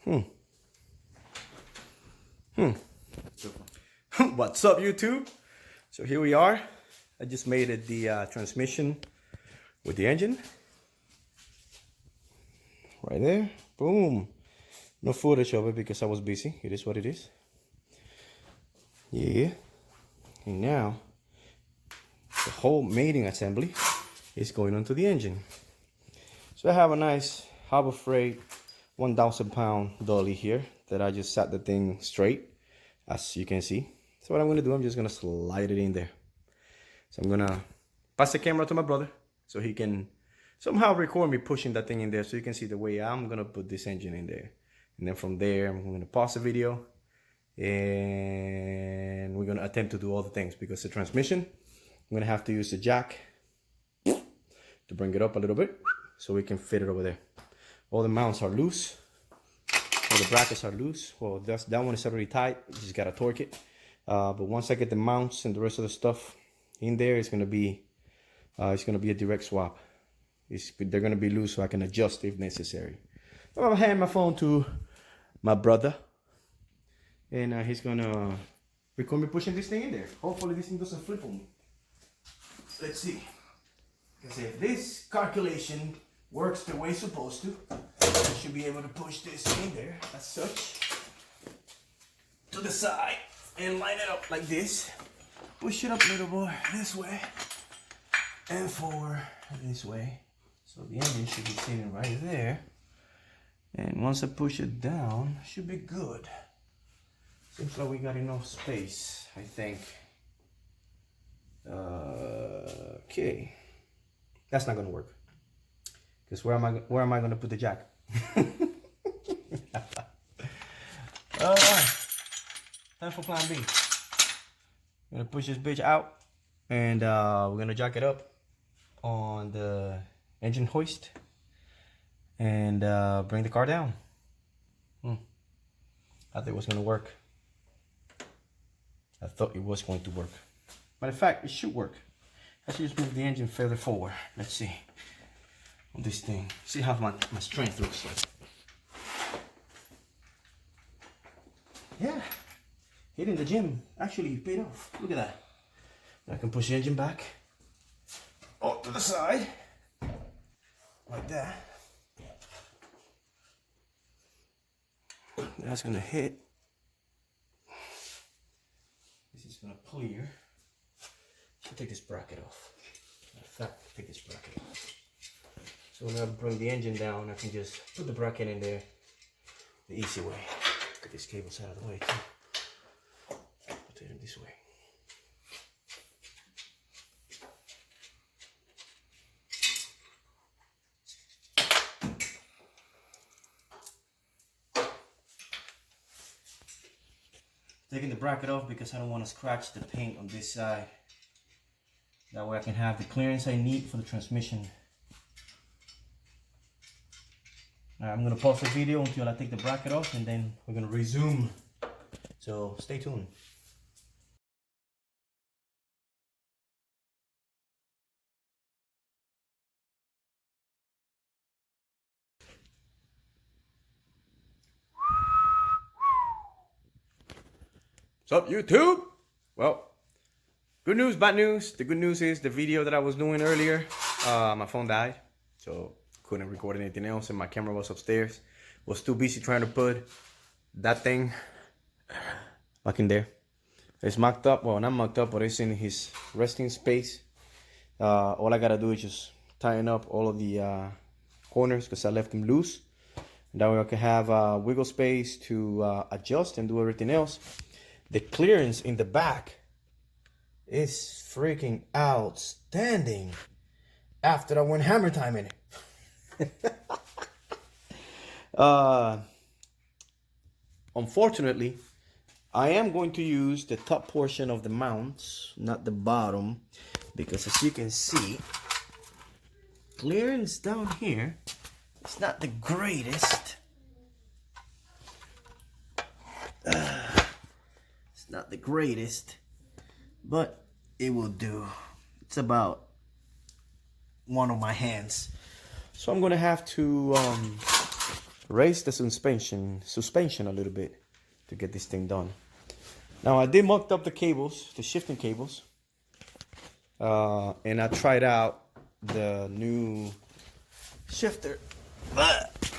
What's up, YouTube? So here we are. I just made it the transmission with the engine. Right there. Boom. No footage of it because I was busy. It is what it is. Yeah. And now the whole mating assembly is going onto the engine. So I have a nice Harbor Freight 1,000 pound dolly here that I just sat the thing straight, as you can see. So what I'm gonna do, I'm just gonna slide it in there. So I'm gonna pass the camera to my brother so he can somehow record me pushing that thing in there so you can see the way I'm gonna put this engine in there. And then from there, I'm gonna pause the video and we're gonna attempt to do all the things because the transmission, I'm gonna have to use the jack to bring it up a little bit so we can fit it over there. All the mounts are loose, all the brackets are loose. Well, that one is already tight, you just gotta torque it. But once I get the mounts and the rest of the stuff in there, it's gonna be a direct swap. They're gonna be loose so I can adjust if necessary. I'm gonna hand my phone to my brother, and he's gonna record me pushing this thing in there. Hopefully this thing doesn't flip on me. Let's see. Because if this calculation works the way it's supposed to, I should be able to push this in there as such to the side and line it up like this. Push it up a little more this way and forward this way. So the engine should be sitting right there. And once I push it down, it should be good. Seems like we got enough space, I think. Okay. That's not gonna work. Because where am I gonna put the jack? Alright. Time for plan B. I'm gonna push this bitch out and we're gonna jack it up on the engine hoist and bring the car down. I thought it was gonna work. I thought it was going to work. Matter of fact, it should work. I should just move the engine further forward. Let's see. On this thing. See how my strength looks like. Yeah. Hitting the gym actually paid off. Look at that. I can push the engine back. Up to the side. Like that. That's gonna hit. This is gonna clear. Should take this bracket off. In fact, take this bracket off. So when I bring the engine down, I can just put the bracket in there the easy way. Get these cables out of the way too. Put it in this way. Taking the bracket off because I don't want to scratch the paint on this side. That way I can have the clearance I need for the transmission. I'm going to pause the video until I take the bracket off and then we're going to resume. So stay tuned. What's up, YouTube? Well, good news, bad news. The good news is the video that I was doing earlier, my phone died. So couldn't record anything else and my camera was upstairs. Was too busy trying to put that thing back in there. It's mocked up, well not mocked up, but it's in his resting space. All I gotta do is just tighten up all of the corners because I left them loose. And that way I can have wiggle space to adjust and do everything else. The clearance in the back is freaking outstanding after I went hammer time in it. Unfortunately, I am going to use the top portion of the mounts, not the bottom, because as you can see, clearance down here is not the greatest. It's not the greatest, but it will do. It's about one of my hands. So I'm gonna have to raise the suspension a little bit to get this thing done. Now I did mucked up the cables, the shifting cables, and I tried out the new shifter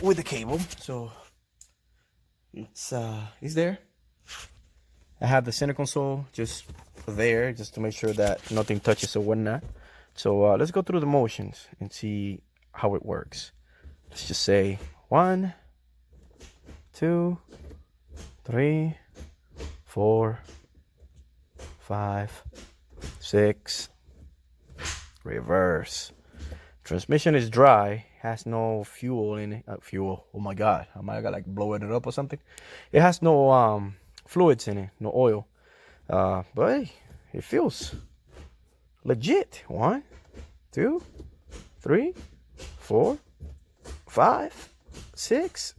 with the cable. So it's there. I have the center console just there, just to make sure that nothing touches or whatnot. So let's go through the motions and see how it works. Let's just say 1, 2, 3, 4, 5, 6. Reverse. Transmission is dry, has no fuel in it. Fuel. Oh my God, I might have got like blowing it up or something. It has no fluids in it, no oil. But hey, it feels legit. 1, 2, 3, 4, 5, 6.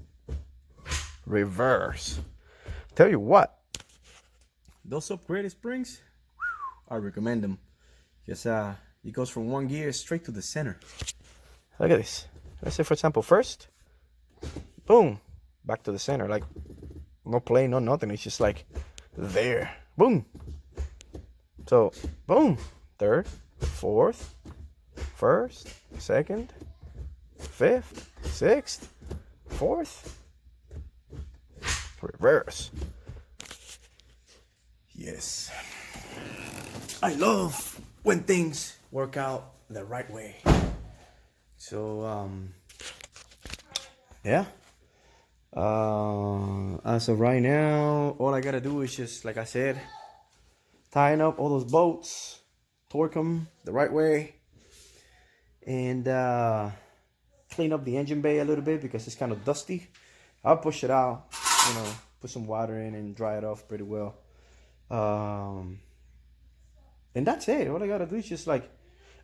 Reverse. Tell you what, those upgraded springs, I recommend them. Because it goes from 1 gear straight to the center. Look at this. Let's say, for example, first, boom, back to the center. Like, no play, no nothing. It's just like there. Boom. So, boom. Third, fourth, first, second, fifth, sixth, fourth. Reverse. Yes. I love when things work out the right way. So, yeah. As of right now, all I gotta do is just, like I said, tighten up all those bolts, torque them the right way, and clean up the engine bay a little bit because it's kind of dusty. I'll push it out, put some water in and dry it off pretty well. And that's it. All I gotta do is just like,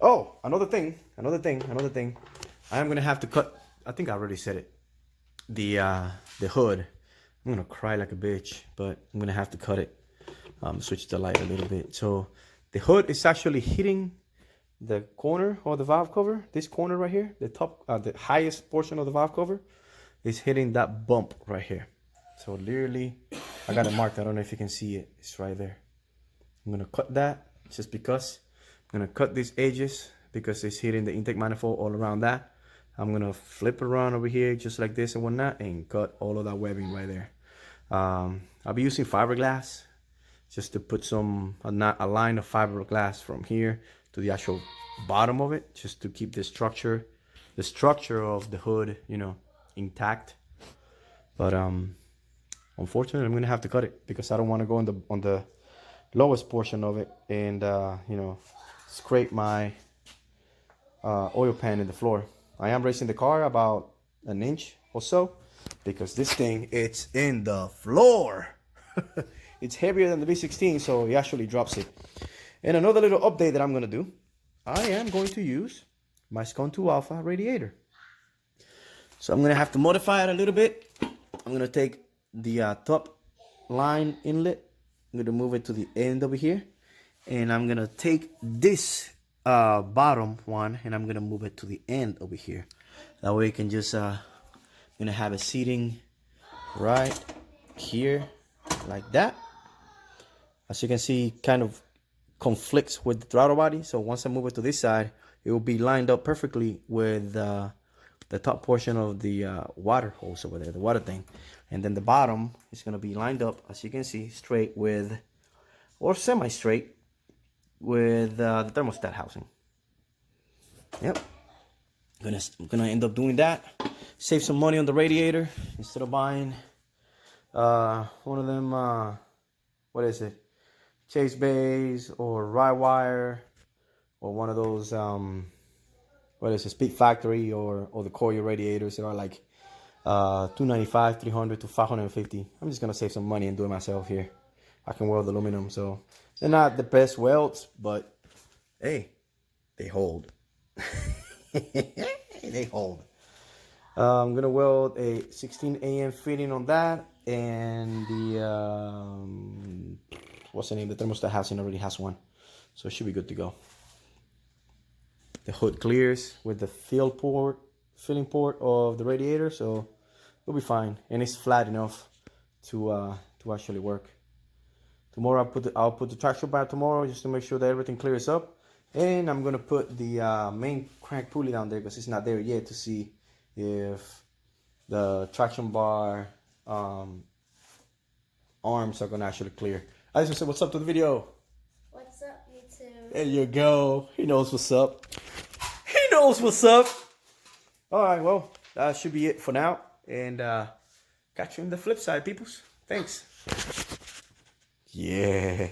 oh, another thing. I am gonna have to cut. I think I already said it. The hood. I'm gonna cry like a bitch, but I'm gonna have to cut it. Switch the light a little bit. So the hood is actually hitting the corner of the valve cover. This corner right here, the top, the highest portion of the valve cover, is hitting that bump right here. So literally, I got it marked. I don't know if you can see it. It's right there. I'm gonna cut that just because. I'm gonna cut these edges because it's hitting the intake manifold all around that. I'm gonna flip around over here just like this and whatnot and cut all of that webbing right there. I'll be using fiberglass just to put a line of fiberglass from here to the actual bottom of it, just to keep the structure of the hood, intact. But unfortunately, I'm gonna have to cut it because I don't want to go on the lowest portion of it and scrape my oil pan in the floor. I am raising the car about an inch or so because this thing, it's in the floor. It's heavier than the V16, so it actually drops it. And another little update that I'm gonna do, I am going to use my Scone 2 Alpha radiator. So I'm gonna have to modify it a little bit. I'm gonna take the top line inlet, I'm gonna move it to the end over here, and I'm gonna take this bottom one and I'm gonna move it to the end over here. That way you can just gonna have it seating right here like that. As you can see, kind of conflicts with the throttle body. So once I move it to this side, it will be lined up perfectly with the top portion of the water hose over there, the water thing. And then the bottom is gonna be lined up, as you can see, straight with, or semi-straight with the thermostat housing. Yep. I'm gonna end up doing that. Save some money on the radiator instead of buying one of them, what is it? Chase bays or rye wire, or one of those what is it, Speed Factory or the Koyo radiators that are like $295, $300 to $550. I'm just gonna save some money and do it myself here. I can weld aluminum, so they're not the best welds, but hey, they hold. They hold. I'm gonna weld a 16 AM fitting on that, and the what's the name? The thermostat housing already has one, so it should be good to go. The hood clears with the filling port of the radiator, so it'll be fine, and it's flat enough to actually work. Tomorrow I'll put the traction bar tomorrow just to make sure that everything clears up, and I'm gonna put the main crank pulley down there because it's not there yet to see if the traction bar arms are gonna actually clear. I just want to say what's up to the video. What's up, YouTube? There you go. He knows what's up. He knows what's up. All right, well, that should be it for now. And catch you on the flip side, peoples. Thanks. Yes.